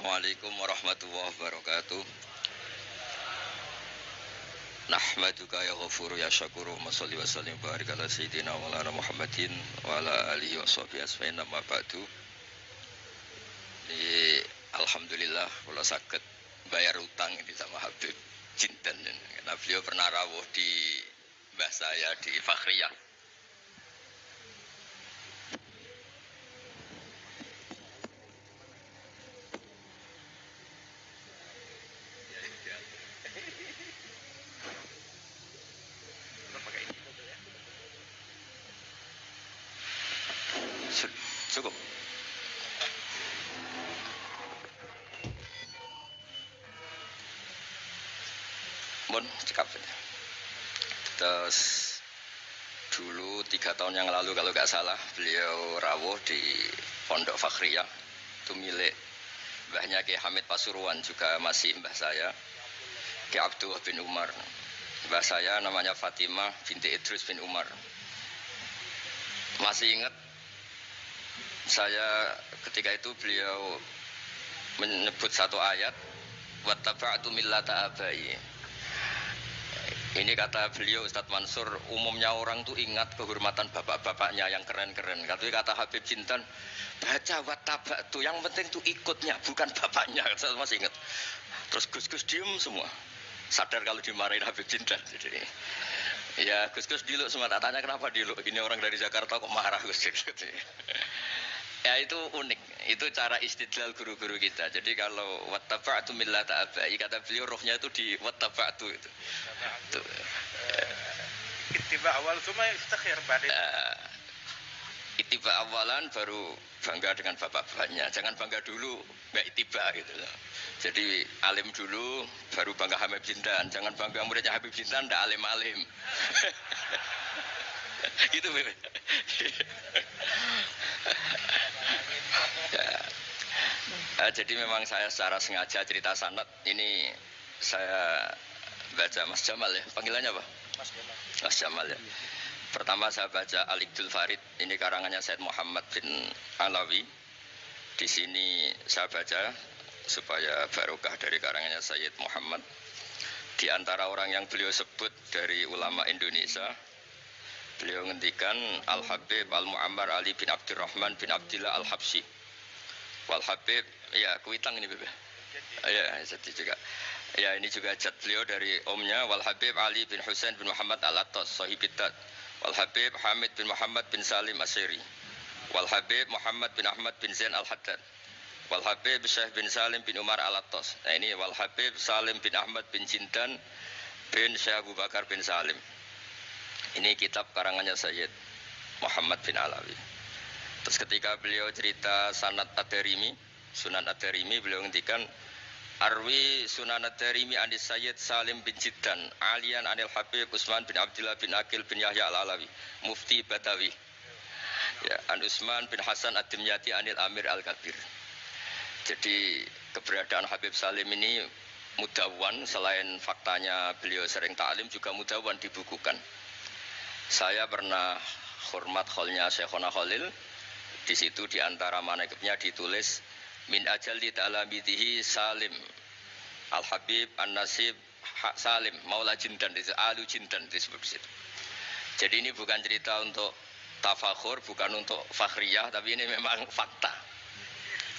Assalamualaikum warahmatullahi wabarakatuh. Nahmaduka ya ghafuru ya syakuru wa sholli wa sallim barik ala sayyidina wa ala Muhammadin wa ala alihi wa sahbihi asfa'in amma ba'du. Alhamdulillah kula saged bayar utang ini sama Habib Jinten. Karena beliau pernah rawuh di mbah saya di Fakhriyah. Cukup. Mun cekap. Terus dulu 3 tahun yang lalu kalau nggak salah beliau rawuh di Pondok Fakhriyah. Itu milik mbahnya Ki Hamid Pasuruan, juga masih mbah saya Ki Abdullah bin Umar. Mbah saya namanya Fatimah binti Idris bin Umar. Masih ingat saya ketika itu beliau menyebut satu ayat wattaba'tu millata abai. Ini kata beliau Ustadz Mansur, umumnya orang tuh ingat kehormatan bapak-bapaknya yang keren-keren. Kata Habib Jinten, baca wattaba'tu, yang penting tuh ikutnya bukan bapaknya. Saya masih ingat. Terus Gus-Gus diem semua. Sadar kalau dimarahin Habib Jinten. Jadi ya Gus-Gus diluk semua, tak tanya kenapa diluk. Ini orang dari Jakarta kok marah Gus-Gus. Ya itu unik, itu cara istidlal guru-guru kita. Jadi kalau wattaba'tu millata abai, kata beliau rohnya itu di wattaba'tu itu. Ittiba awal cuma istakhir badin. Ittiba awalan baru bangga dengan bapak-bapaknya. Jangan bangga dulu enggak ittiba gitu loh. Jadi alim dulu baru bangga Habib Jinten. Jangan bangga muridnya Habib Jinten ndak alim-alim. Gitu Beb. Ya. Jadi memang saya secara sengaja cerita sanad ini saya baca Mas Jamal ya, panggilannya apa? Mas Jamal ya. Pertama saya baca Al-Iqdul Farid, ini karangannya Said Muhammad bin Alawi. Di sini saya baca supaya barokah dari karangannya Sayyid Muhammad. Di antara orang yang beliau sebut dari ulama Indonesia, beliau ngendikan Al-Habib Al-Mu'ammar Ali bin Abdurrahman bin Abdillah Al-Habsyi. Wal-Habib, ya kuitang ini Bebe. Ya, jadi juga. Ya, ini juga jad beliau dari omnya Wal-Habib Ali bin Husain bin Muhammad Al-Attas Sahibidat. Wal-Habib Hamid bin Muhammad bin Salim Asyiri. Wal-Habib Muhammad bin Ahmad bin Zain Al-Haddad. Wal-Habib Syekh bin Salim bin Umar Al-Attas. Nah, ini Wal-Habib Salim bin Ahmad bin Jinten bin Syekh Abu Bakar bin Salim. Ini kitab karangannya Sayyid Muhammad bin Alawi. Terus ketika beliau cerita Sanad Ad-Darimi, Sunan Ad-Darimi, beliau ngendikan Arwi Sunan Ad-Darimi anis Sayyid Salim bin Jiddan Alian anil Habib Utsman bin Abdillah bin Akil bin Yahya Al-Alawi Mufti Batawi. Ya, An Utsman bin Hasan Ad-Dimyati anil Amir Al-Kabir. Jadi keberadaan Habib Salim ini mudawwan, selain faktanya beliau sering ta'lim juga mudawwan dibukukan. Saya pernah hormat kholnya Syekhona Khalil. Di situ di antara manaqibnya ditulis min ajal li ta'lamidhi Salim Al-Habib An-Nasib Salim Maula Jinten, itu Alu Jinten disebut di situ. Jadi ini bukan cerita untuk tafakhur, bukan untuk fakhriyah, tapi ini memang fakta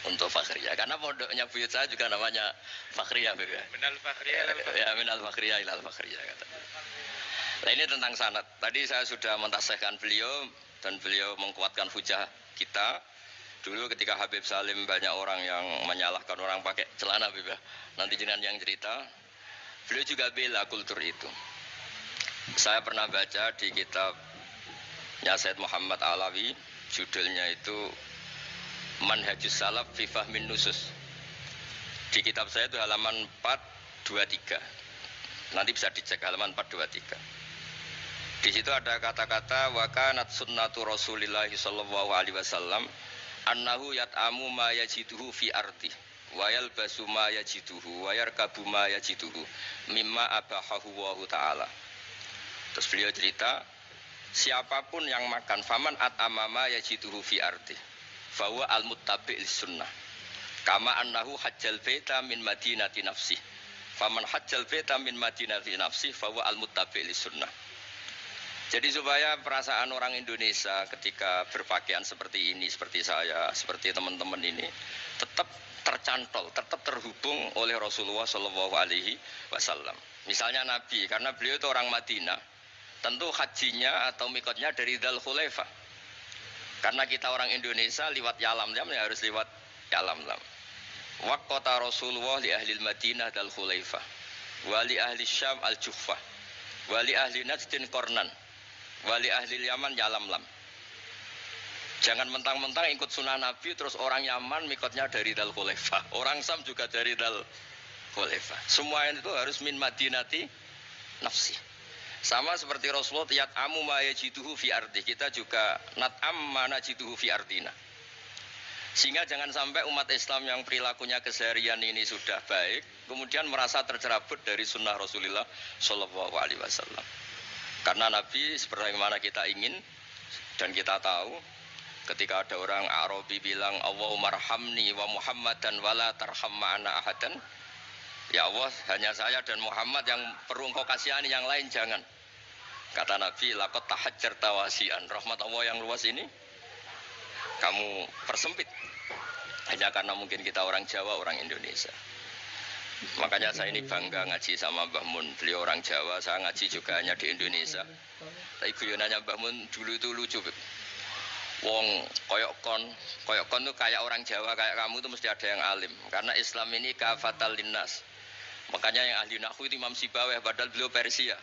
untuk fakhriyah. Karena pondoknya buyut saya juga namanya fakhriyah, ya. Minal fakhriyah ilal fakhriyah. Ya, minal fakhriyah ilal fakhriyah kata. Nah, ini tentang sanad. Tadi saya sudah mentasihkan beliau dan beliau mengkuatkan hujah kita. Dulu ketika Habib Salim banyak orang yang menyalahkan orang pakai celana, Habib ya. Nanti jenengan yang cerita. Beliau juga bela kultur itu. Saya pernah baca di kitabnya Said Muhammad Alawi, judulnya itu Manhajus Salaf fi Fahmin Nusus. Di kitab saya itu halaman 423. Nanti bisa dicek halaman 423. Di situ ada kata-kata wa kanat sunnatu Rasulillah sallallahu alaihi wasallam annahu yat'amu ma yajiduhu fi ardi wa yalbasu ma yajiduhu wa yarkabu ma yajiduhu mimma abahahu wa ta'ala. Terus beliau cerita, siapapun yang makan faman at'amama yajiduhu fi ardi fahuwa al-muttabi' lis sunnah. Kama annahu hajjal baita min madinati nafsi. Faman hajjal baita min madinati nafsi fahuwa al-muttabi' lis-sunnah. Jadi supaya perasaan orang Indonesia ketika berpakaian seperti ini, seperti saya, seperti teman-teman ini, tetap tercantol, tetap terhubung oleh Rasulullah Shallallahu Alaihi Wasallam. Misalnya Nabi, karena beliau itu orang Madinah, tentu hajinya atau mikotnya dari Dzul Khulaifah. Karena kita orang Indonesia lewat Yalamlam ya harus lewat Yalamlam. Waqata Rasulullah li ahli Madinah Dzul Khulaifah, wa li ahli Syam al-Juhfah, wa li ahli Najdin Qornan, wali ahli Yaman Yalamlam. Jangan mentang-mentang ikut sunnah Nabi terus orang Yaman mikotnya dari Dzul Khulaifah, orang Sam juga dari Dzul Khulaifah. Semua itu harus min madinati nafsi. Sama seperti Rasulullah tiyat amu ma yajiduhu fi ardi, kita juga nat'am ma najiduhu fi ardina. Sehingga jangan sampai umat Islam yang perilakunya keseharian ini sudah baik kemudian merasa tercerabut dari sunnah Rasulullah Shallallahu Alaihi Wasallam. Karena Nabi seperti mana kita ingin dan kita tahu ketika ada orang Arabi bilang Allahumma arhamni wa Muhammadan wala tarham ma'ana ahadan. Ya Allah, hanya saya dan Muhammad yang perlu engkau kasihani, yang lain jangan. Kata Nabi, laqad tahajjarta wasi'an. Rahmat Allah yang luas ini kamu persempit. Hanya karena mungkin kita orang Jawa, orang Indonesia. Makanya saya ini bangga ngaji sama Mbah Mun. Beliau orang Jawa, saya ngaji juga hanya di Indonesia. Tapi guyonannya Mbah Mun dulu itu lucu. Wong koyok kon tuh kayak orang Jawa kayak kamu tuh mesti ada yang alim. Karena Islam ini kafatal linnas. Makanya yang ahli nahwu itu Imam Sibawayh, padahal beliau Persia.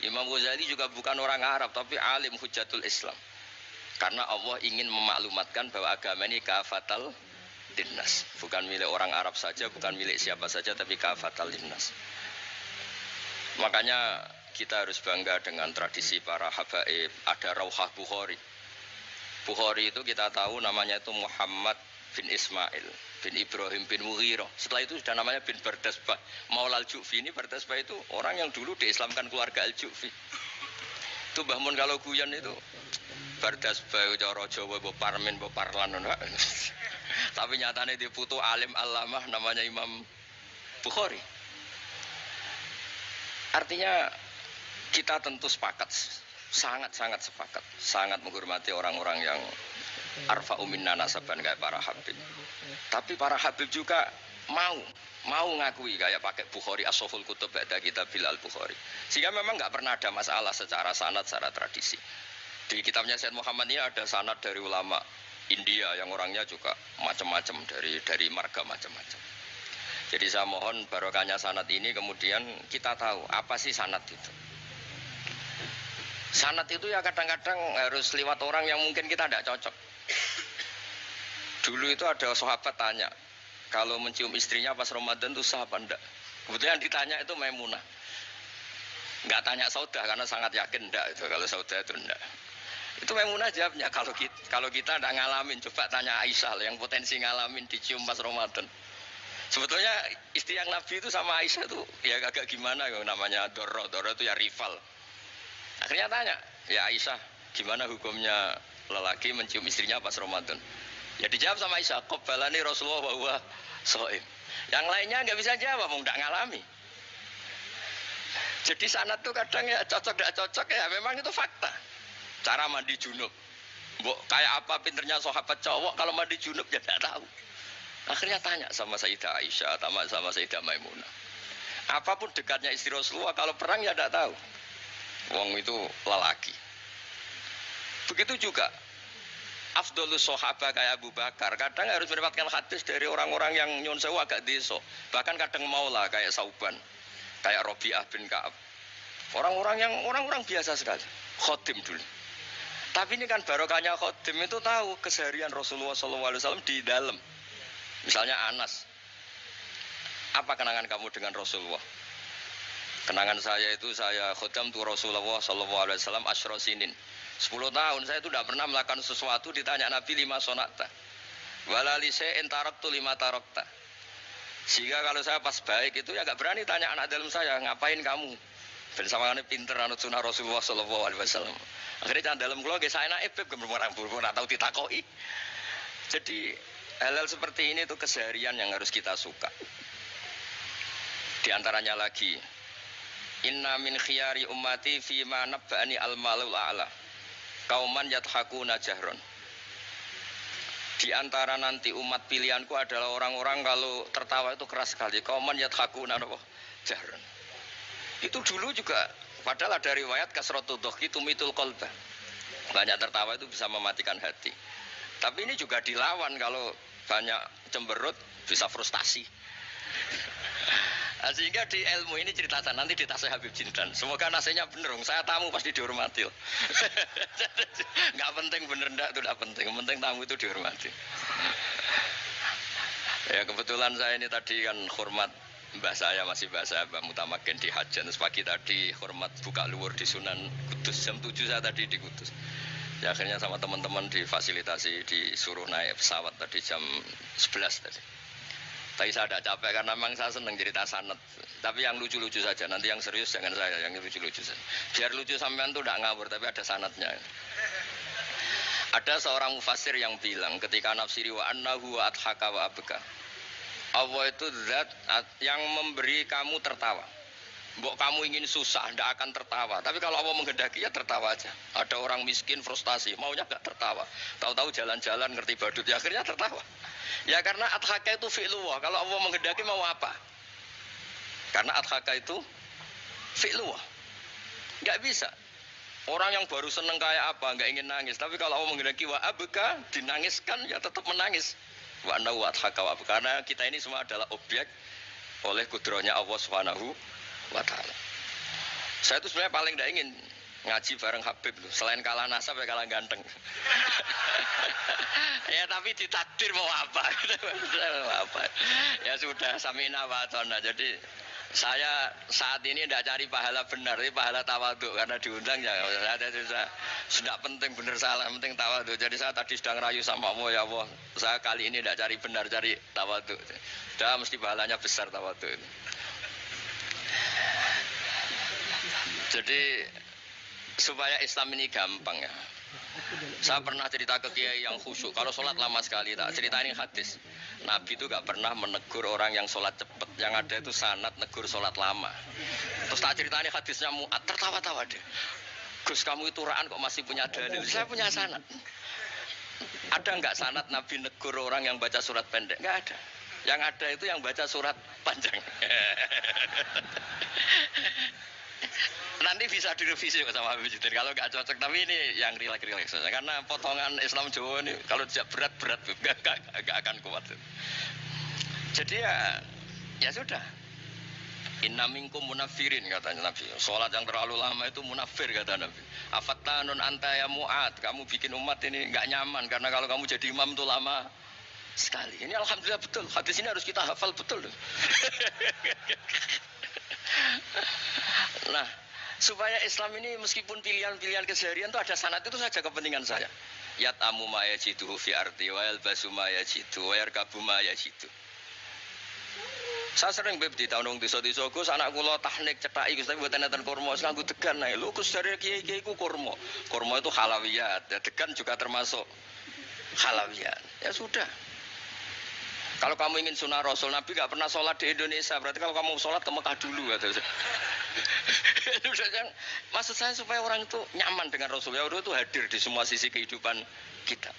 Imam Ghazali juga bukan orang Arab tapi alim hujatul Islam. Karena Allah ingin memaklumatkan bahwa agama ini kafatal linnas, bukan milik orang Arab saja, bukan milik siapa saja, tapi kafatal linnas. Makanya kita harus bangga dengan tradisi para habaib. Ada Rauhah Bukhari. Bukhari itu kita tahu namanya itu Muhammad bin Ismail bin Ibrahim bin Mughirah. Setelah itu sudah namanya bin Bardasbah. Maula al-Ju'fi ini Bardasbah itu orang yang dulu diislamkan keluarga al-Ju'fi. Itu Mbah Mun kalau guyon itu Bardasbah cara Jawa mbok parmen mbok parlan. Tapi nyatanya dia putu alim alamah namanya Imam Bukhari. Artinya kita tentu sepakat, sangat-sangat sepakat, sangat menghormati orang-orang yang arfa'u minna nasaban kayak para habib. Tapi para habib juga mau ngakui kayak pakai Bukhari as-Sahihul Kutub ba'da kitab al-Bukhari. Sehingga memang enggak pernah ada masalah secara sanad, secara tradisi. Di kitabnya Sayyid Muhammad ini ada sanad dari ulama India yang orangnya juga macam-macam dari marga macam-macam. Jadi saya mohon barokahnya sanad ini kemudian kita tahu apa sih sanad itu. Sanad itu ya kadang-kadang harus lewat orang yang mungkin kita tidak cocok. Dulu itu ada sahabat tanya, kalau mencium istrinya pas Ramadan itu sah apa enggak? Kebetulan ditanya itu Maimunah. Enggak tanya Saudah karena sangat yakin enggak itu, kalau Saudah itu enggak. Itu Maimunah jawabnya, kalau kita enggak ngalamin, coba tanya Aisyah yang potensi ngalamin dicium pas Ramadan. Sebetulnya istri yang Nabi itu sama Aisyah itu ya agak gimana namanya Doro itu ya rival. Akhirnya tanya, ya Aisyah, gimana hukumnya lelaki mencium istrinya pas Ramadan? Ya dijawab sama Aisyah, qabbalani Rasulullah wa huwa shaim. Yang lainnya nggak bisa jawab, mau nggak ngalami. Jadi sanad tuh kadang ya cocok nggak cocok ya, memang itu fakta. Cara mandi junub, kayak apa pinternya sahabat cowok kalau mandi junub ya nggak tahu. Akhirnya tanya sama Sayyidah Aisyah, sama Sayyidah Maimunah. Apapun dekatnya istri Rasulullah, kalau perang ya tidak tahu. Wong itu lelaki. Begitu juga afdolus sahabat kayak Abu Bakar, kadang harus mendapatkan hadis dari orang-orang yang nyun sewu agak deso. Bahkan kadang maula kayak Sauban, kayak Robi'ah bin Ka'ab. Orang-orang biasa sekali. Khotim dulu. Tapi ini kan barokahnya khotim itu tahu keseharian Rasulullah SAW di dalam. Misalnya Anas, apa kenangan kamu dengan Rasulullah? Kenangan saya itu saya khodam tu Rasulullah SAW asyra sinin. 10 tahun saya itu tidak pernah melakukan sesuatu ditanya Nabi 5 sonata. Wala li syai'in taraktu 5 tarakta. Sehingga kalau saya pas baik itu ya enggak berani tanya anak dalam saya, ngapain kamu? Ben sampeyan pinter anut sunah Rasulullah SAW. Akhirnya dalam kula nggih saenake beb gemrung orang atau ditakoki. Jadi Hal-hal seperti ini tuh keseharian yang harus kita suka. Di antaranya lagi, inna min khiyari ummati fima nabba'ani al-malul a'la. Kauman yathakuna jahron. Di antara nanti umat pilihanku adalah orang-orang kalau tertawa itu keras sekali. Kauman yathakuna jahron. Itu dulu juga, padahal ada riwayat kasratud dhahki tumitul qalba. Banyak tertawa itu bisa mematikan hati. Tapi ini juga dilawan kalau banyak cemberut bisa frustasi. Sehingga di ilmu ini cerita nanti di tasnya Habib Jindan. Semoga nasinya bener, saya tamu pasti dihormati. Nggak penting bener enggak itu tidak penting. Yang penting tamu itu dihormati. Ya kebetulan saya ini tadi kan hormat mbah saya masih bahasa Mbah Mutamakin di Hajan. Terus pagi tadi hormat buka luar di Sunan Kudus. Jam 7 saya tadi di Kudus. Ya akhirnya sama teman-teman difasilitasi disuruh naik pesawat tadi jam 11 tadi. Tapi saya tidak capek karena memang saya senang cerita sanad. Tapi yang lucu-lucu saja, nanti yang serius jangan saya, yang lucu-lucu saja. Biar lucu sampean tuh tidak ngawur, tapi ada sanadnya. Ada seorang mufassir yang bilang ketika nafsiri wa annahu wa adhaka wa abka. Allah itu zat yang memberi kamu tertawa. Mbok kamu ingin susah, tidak akan tertawa. Tapi kalau Allah menghendaki ya tertawa aja. Ada orang miskin frustasi, maunya nggak tertawa. Tahu-tahu jalan-jalan ngerti badut, ya akhirnya tertawa. Ya karena adhaka itu fi'luwah. Kalau Allah menghendaki mau apa? Karena adhaka itu fi'luwah. Nggak bisa. Orang yang baru seneng kayak apa, nggak ingin nangis. Tapi kalau Allah menghendaki wa abka, dinangiskan ya tetap menangis. Wa annahu adhaka wa abka. Karena kita ini semua adalah objek oleh kudrahnya Allah Subhanahu wa ta'ala. Saya itu sebenarnya paling tidak ingin ngaji bareng Habib loh. Selain kalah nasab ya kalah ganteng. Ya tapi ditakdir mau apa? Mau apa? Ya sudah samina wa atona. Jadi saya saat ini tidak cari pahala benar, tapi pahala tawadhu karena diundang ya. Sudah penting benar salah, penting tawadhu. Jadi saya tadi sedang rayu sama Allah, ya Allah. Saya kali ini tidak cari benar, cari tawadhu. Sudah mesti pahalanya besar tawadhu. Jadi supaya Islam ini gampang ya. Saya pernah cerita ke kiai yang khusyuk. Kalau sholat lama sekali, tak cerita ini hadis. Nabi itu gak pernah menegur orang yang sholat cepat. Yang ada itu sanad negur sholat lama. Terus tak cerita ini hadisnya Mu'ad, tertawa-tawa deh. Gus kamu itu raan kok masih punya dalil. Saya punya sanad. Ada nggak sanad Nabi negur orang yang baca surat pendek? Nggak ada. Yang ada itu yang baca surat panjang. Nanti bisa direvisi sama Habib Jitin kalau nggak cocok, tapi ini yang rileks saja karena potongan Islam Jawa ini kalau tidak berat nggak akan kuat. Jadi ya sudah. Inna minkum munafirin katanya Nabi. Sholat yang terlalu lama itu munafir kata Nabi. Afattanun anta ya Mu'ad, kamu bikin umat ini nggak nyaman karena kalau kamu jadi imam itu lama sekali. Ini alhamdulillah betul. Hadis ini harus kita hafal betul. Nah, supaya Islam ini meskipun pilihan-pilihan keseharian itu ada sanad itu saja kepentingan saya. Yat'amu ma yajiduhu fi ardi wa yalbasu ma yajidu wa yarkabu ma yajidu. Saya sering beb di tahun desa-desa Gus anak kula tahnik cethaki Gus tapi mboten enten kurma nganggo degan ae. Lho Gus dari kiai-kiai ku kurma. Kurma itu halawiyat. Ya, degan juga termasuk halawiyat. Ya sudah. Kalau kamu ingin sunnah Rasul, Nabi gak pernah sholat di Indonesia. Berarti kalau kamu sholat ke Mekah dulu. Maksud saya supaya orang itu nyaman dengan Rasul. Ya itu hadir di semua sisi kehidupan kita.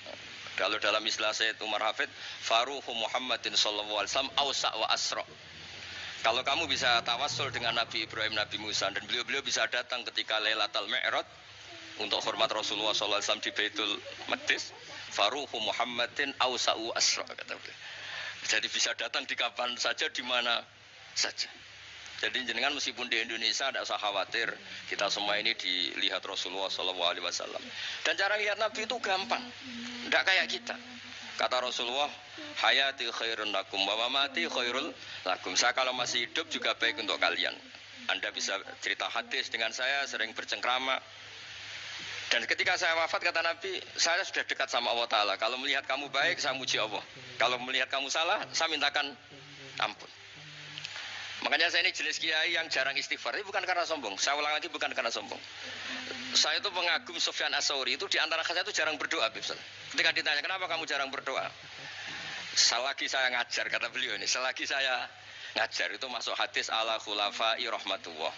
Kalau dalam istilah Sayyid Umar Hafid, Faruhu Muhammadin sallallahu alaihi wasallam awsa' wa asra'. Kalau kamu bisa tawassul dengan Nabi Ibrahim, Nabi Musa, dan beliau-beliau bisa datang ketika Lailatul Mi'raj untuk hormat Rasulullah sallallahu alaihi wasallam di Baitul Maqdis, Faruhu Muhammadin awsa'u asra' kata beliau. Jadi bisa datang di kapan saja, di mana saja. Jadi jenengan meskipun di Indonesia tidak usah khawatir, kita semua ini dilihat Rasulullah SAW. Dan cara lihat Nabi itu gampang, tidak kayak kita. Kata Rasulullah, hayati khairun lakum, wa mamati khairul lakum. Saya kalau masih hidup juga baik untuk kalian. Anda bisa cerita hadis dengan saya, sering bercengkrama. Dan ketika saya wafat kata Nabi, saya sudah dekat sama Allah Ta'ala. Kalau melihat kamu baik, saya muji Allah. Kalau melihat kamu salah, saya mintakan ampun. Makanya saya ini jenis kiai yang jarang istighfar. Ini bukan karena sombong. Saya ulang lagi bukan karena sombong. Saya itu pengagum Sufyan As-Tsauri. Itu di antara khasnya itu jarang berdoa. Ketika ditanya, kenapa kamu jarang berdoa? Selagi saya ngajar, kata beliau ini, selagi saya ngajar itu masuk hadis ala khulafai rahmatullah.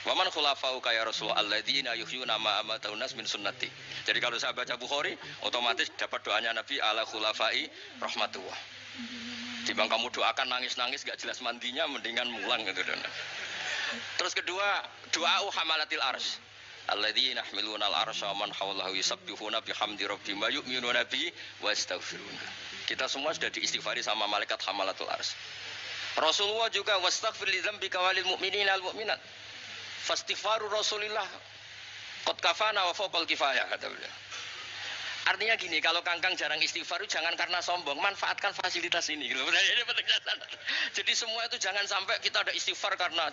Waman khulafau kaya Rasulullah alladzina yuhyuna ma amatun nas min sunnati. Jadi kalau saya baca Bukhari, otomatis dapat doanya Nabi ala khulafai rahmatullah. Timbang kamu doakan nangis-nangis gak jelas mandinya, mendingan mulang gitu. Terus kedua, doa hamalatil arsy. Alladzina yahmiluna al-arsya wa man hawlahu yusabbihuna bihamdi rabbihim wa yu'minuna bihi wa yastaghfiruna. Kita semua sudah diistighfari sama malaikat hamalatul arsy. Rasulullah juga wastaghfir li dzambika walil mu'minina wal mu'minat. Fastighfaru Rasulillah qad kafana wa fawqal kifayah, kata beliau. Artinya gini, kalau kangkang jarang istighfar jangan karena sombong, manfaatkan fasilitas ini gitu. Ini penting. Jadi semua itu jangan sampai kita ada istighfar karena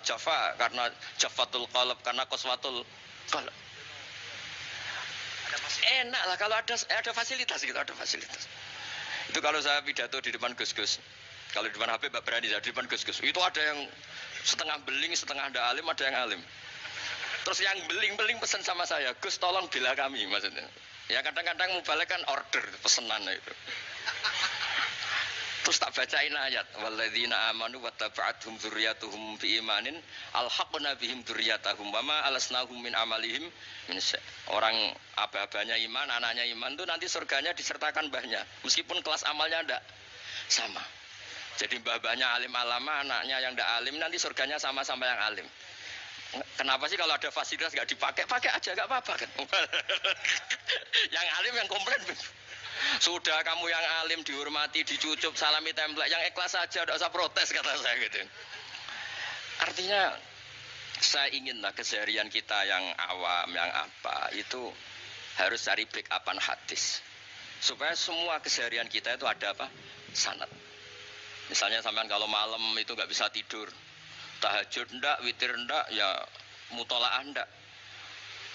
karena jafatul qalb, karena qaswatul qalb. Enak lah kalau ada fasilitas gitu, ada fasilitas. Itu kalau saya pidato di depan Gus-Gus. Kalau di depan Habib berani, di depan Gus-Gus. Itu ada yang setengah beling, setengah ada alim, ada yang alim. Terus yang beling-beling pesan sama saya, Gus tolong bela kami maksudnya. Ya kadang-kadang mubalek kan order pesanan itu. Terus tak bacain ayat, walladzina amanu wattaba'athum dzurriyyatuhum biimanin alhaqna bihim dzurriyyatahum wama alasnahum min amalihim min syai'. Orang aba-abanya iman, anaknya iman itu nanti surganya disertakan mbahnya, meskipun kelas amalnya ndak sama. Jadi mbah-mbahnya alim alama, anaknya yang ndak alim nanti surganya sama-sama yang alim. Kenapa sih kalau ada fasilitas nggak dipakai? Pakai aja nggak apa-apa kan? Yang alim yang komplain. Sudah kamu yang alim dihormati, dicucup, salami template, yang ikhlas saja, tidak usah protes kata saya gitu. Artinya saya inginlah keseharian kita yang awam, yang apa itu harus cari backupan hadis supaya semua keseharian kita itu ada apa? Sanad. Misalnya sampean kalau malam itu nggak bisa tidur, tahajud ndak, witir ndak, ya mutolaah ndak.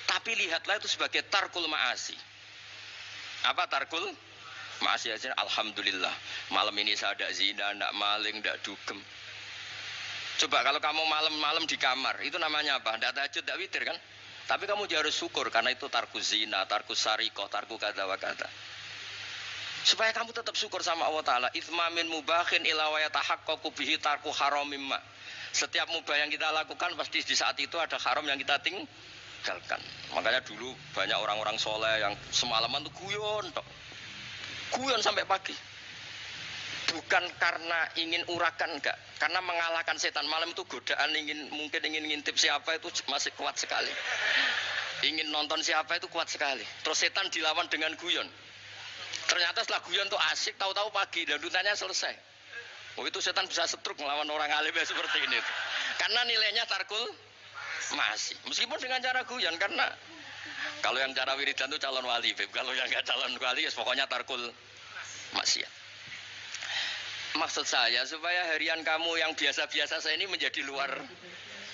Tapi lihatlah itu sebagai tarkul ma'asi. Apa tarkul ma'asi? Alhamdulillah malam ini saya ndak zina, ndak maling, ndak dugem. Coba kalau kamu malam-malam di kamar, itu namanya apa? Ndak tahajud, ndak witir kan? Tapi kamu harus syukur karena itu tarkus zina, tarkus sarikoh, tarku kata wa kata. Supaya kamu tetap syukur sama Allah Ta'ala. Ithmamin mubahin ila wa yatahaqqaqu bihi tarku haramim ma. Setiap mubah yang kita lakukan pasti di saat itu ada haram yang kita tinggalkan. Makanya dulu banyak orang-orang soleh yang semalaman tuh guyon sampai pagi. Bukan karena ingin urakan, enggak, karena mengalahkan setan. Malam itu godaan mungkin ingin ngintip siapa itu masih kuat sekali. Ingin nonton siapa itu kuat sekali. Terus setan dilawan dengan guyon. Ternyata setelah guyon tuh asik, tahu-tahu pagi dan dutannya selesai. Oh itu setan bisa setruk melawan orang alim seperti ini. Karena nilainya tarkul masih. Meskipun dengan cara guyon, karena kalau yang cara wiridan itu calon wali, Beb. Kalau yang nggak calon wali, ya pokoknya tarkul maksiat. Maksud saya supaya harian kamu yang biasa-biasa saya ini menjadi luar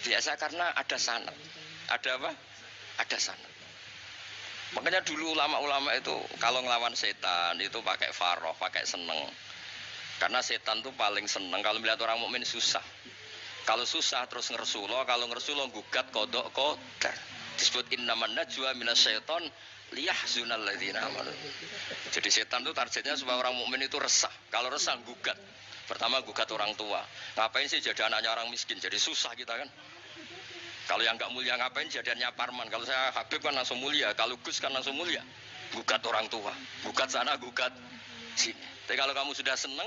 biasa karena ada sanad. Ada apa? Ada sanad. Makanya dulu ulama-ulama itu kalau ngelawan setan itu pakai faroh, pakai seneng. Karena setan itu paling seneng kalau melihat orang mukmin susah. Kalau susah terus ngersulo, kalau ngersulo gugat kodok qadar. Disebut innaman najwa minasyaiton liyahzunal ladzina amanu. Jadi setan itu targetnya supaya orang mukmin itu resah. Kalau resah gugat. Pertama gugat orang tua. Ngapain sih jadi anaknya orang miskin? Jadi susah kita kan. Kalau yang nggak mulia ngapain jadiannya parman? Kalau saya Habib kan langsung mulia, kalau Gus kan langsung mulia. Gugat orang tua, gugat sana, gugat sini. Tapi kalau kamu sudah seneng,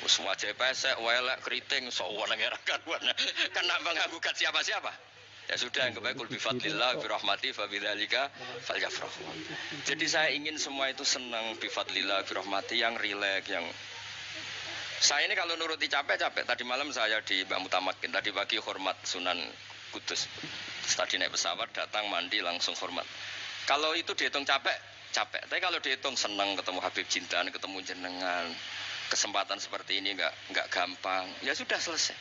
semua JPS, welek, keriting, sawana ngerakan, kan nambah nggak gugat siapa-siapa. Ya sudah, yang kebaik kul bifadlillah, birahmati, fabidzalika falyafrahu. Jadi saya ingin semua itu senang bifadlillah, birahmati, yang rileks, yang saya ini kalau nuruti capek-capek. Tadi malam saya di Mbak Mutamakin, tadi pagi hormat Sunan Kudus. Tadi naik pesawat, datang mandi langsung hormat. Kalau itu dihitung capek, capek. Tapi kalau dihitung senang ketemu Habib Jintan, ketemu jenengan, kesempatan seperti ini nggak gampang. Ya sudah selesai.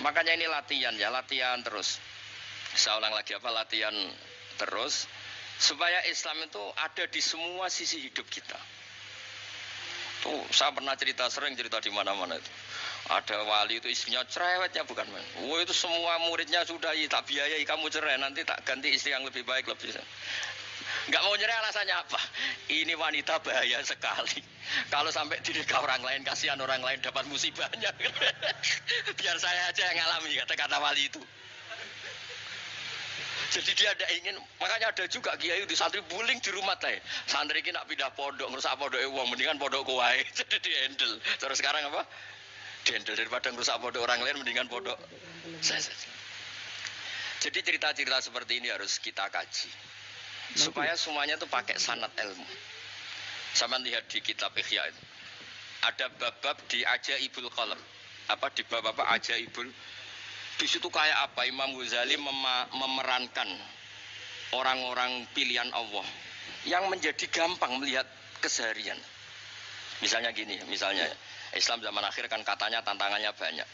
Makanya ini latihan ya, latihan terus. Saya ulang lagi apa, latihan terus supaya Islam itu ada di semua sisi hidup kita. Tuh, saya pernah sering cerita di mana-mana itu. Ada wali itu istrinya cerewetnya bukan main. Oh itu semua muridnya sudah tak biayai kamu cerai, nanti tak ganti istri yang lebih baik lebih. Nggak mau nyerah alasannya apa? Ini wanita bahaya sekali. Kalau sampai dinikah orang lain, kasihan orang lain dapat musibahnya. Biar saya aja yang ngalami, kata-kata wali itu. Jadi dia ada ingin, makanya ada juga kiai di santri buling di rumah teh. Santri ini nak pindah pondok, ngerusak pondok uang, mendingan pondok kuai. Jadi di handle. Terus sekarang apa? Di handle daripada ngerusak pondok orang lain, mendingan pondok saya saja. Jadi cerita-cerita seperti ini harus kita kaji. Supaya semuanya itu pakai sanad ilmu. Sama lihat di kitab Ihya itu. Ada bab-bab di Ajaibul Qalam. Apa di bab apa Ajaibul. Di situ kayak apa Imam Ghazali memerankan orang-orang pilihan Allah yang menjadi gampang melihat keseharian. Misalnya gini, misalnya Islam zaman akhir kan katanya tantangannya banyak.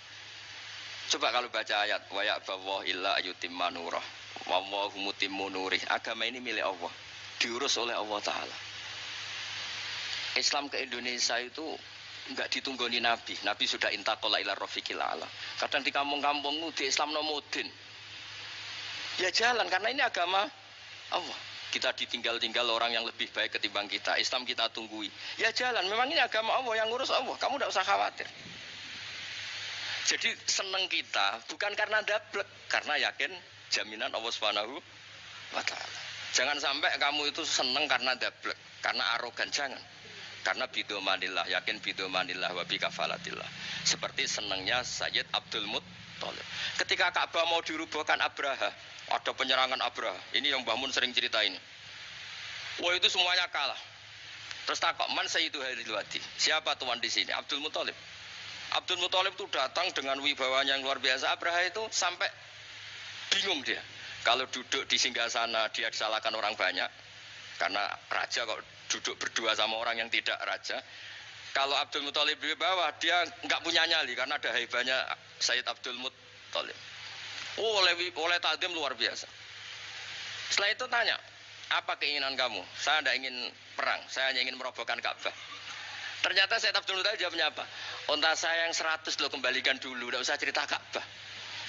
Coba kalau baca ayat wa ya'ballahu illa ayyutimma nurah wallahu mutimmu nurih. Agama ini milik Allah, diurus oleh Allah Ta'ala. Islam ke Indonesia itu enggak ditunggoni Nabi. Nabi sudah intaqala ila rafiqil a'la. Kadang di kampung-kampung di Islam nomodin. Ya jalan karena ini agama Allah. Kita ditinggal-tinggal orang yang lebih baik ketimbang kita. Islam kita tunggui. Ya jalan, memang ini agama Allah yang ngurus Allah. Kamu enggak usah khawatir. Jadi seneng kita bukan karena dablek, karena yakin jaminan Allah Subhanahu wa taala. Jangan sampai kamu itu seneng karena dablek, karena arogan, jangan. Karena bidomanillah, yakin bidomanillah wa bikafalatillah. Seperti senangnya Sayyid Abdul Muttalib. Ketika Ka'bah mau dirubuhkan Abraha, ada penyerangan Abraha. Ini yang Mbah Mun sering cerita ini. Wah itu semuanya kalah. Terus takok man Sayyidu Hadil Wadi. Siapa tuan di sini? Abdul Muttalib. Abdul Muttalib itu datang dengan wibawanya yang luar biasa. Abraha itu sampai bingung dia. Kalau duduk di singgasana dia disalahkan orang banyak. Karena raja kok duduk berdua sama orang yang tidak raja. Kalau Abdul Muttalib di bawah, dia nggak punya nyali karena ada haibahnya Sayyid Abdul Muttalib. Oh, oleh takdim luar biasa. Setelah itu tanya, apa keinginan kamu? Saya tidak ingin perang, saya hanya ingin merobohkan Ka'bah. Ternyata Sayyid Abdul Muttalib jawabnya apa? Unta saya yang 100 lo kembalikan dulu, tidak usah cerita Ka'bah.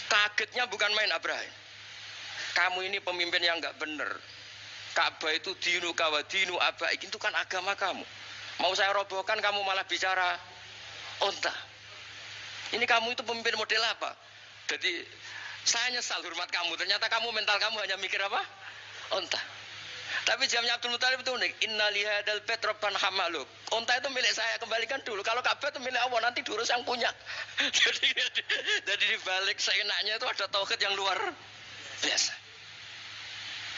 Kagetnya bukan main Abraham. Kamu ini pemimpin yang nggak benar. Ka'bah itu dinu kawa dinu abaik, itu kan agama kamu. Mau saya robohkan kamu malah bicara onta. Ini kamu itu pemimpin model apa? Jadi saya nyesal hormat kamu. Ternyata kamu mental kamu hanya mikir apa? Onta. Tapi jamnya Abdul Muttalib itu unik. Inna lihadal bait rabban hamaluk. Onta itu milik saya, kembalikan dulu. Kalau Ka'bah itu milik Allah, nanti diurus yang punya. jadi di balik seenaknya itu ada tauhid yang luar biasa.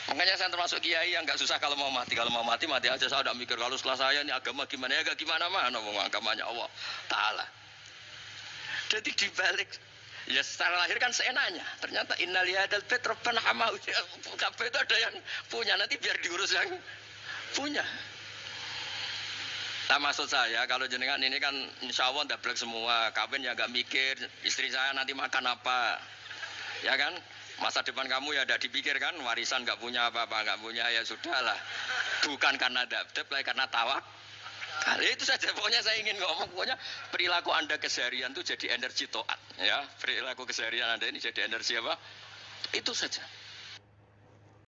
Makanya saya termasuk kiai yang nggak susah kalau mau mati. Kalau mau mati, mati aja. Saya tidak mikir kalau setelah saya ini agama gimana ya, gak gimana mana mau agamanya Allah Ta'ala. Jadi dibalik, ya secara lahir kan seenaknya. Ternyata innalihadal bait rabbana hamau. Kabeh itu ada yang punya, nanti biar diurus yang punya. Nah maksud saya kalau jenengan ini kan insya Allah dablek semua. Kawin ya gak mikir istri saya nanti makan apa, ya kan? Masa depan kamu ya tidak dipikirkan, warisan nggak punya apa-apa, nggak punya ya sudahlah. Bukan karena dabdeb, karena tawak. Kali itu saja. Pokoknya saya ingin ngomong, pokoknya perilaku Anda keseharian itu jadi energi toat, ya. Perilaku keseharian Anda ini jadi energi apa? Itu saja.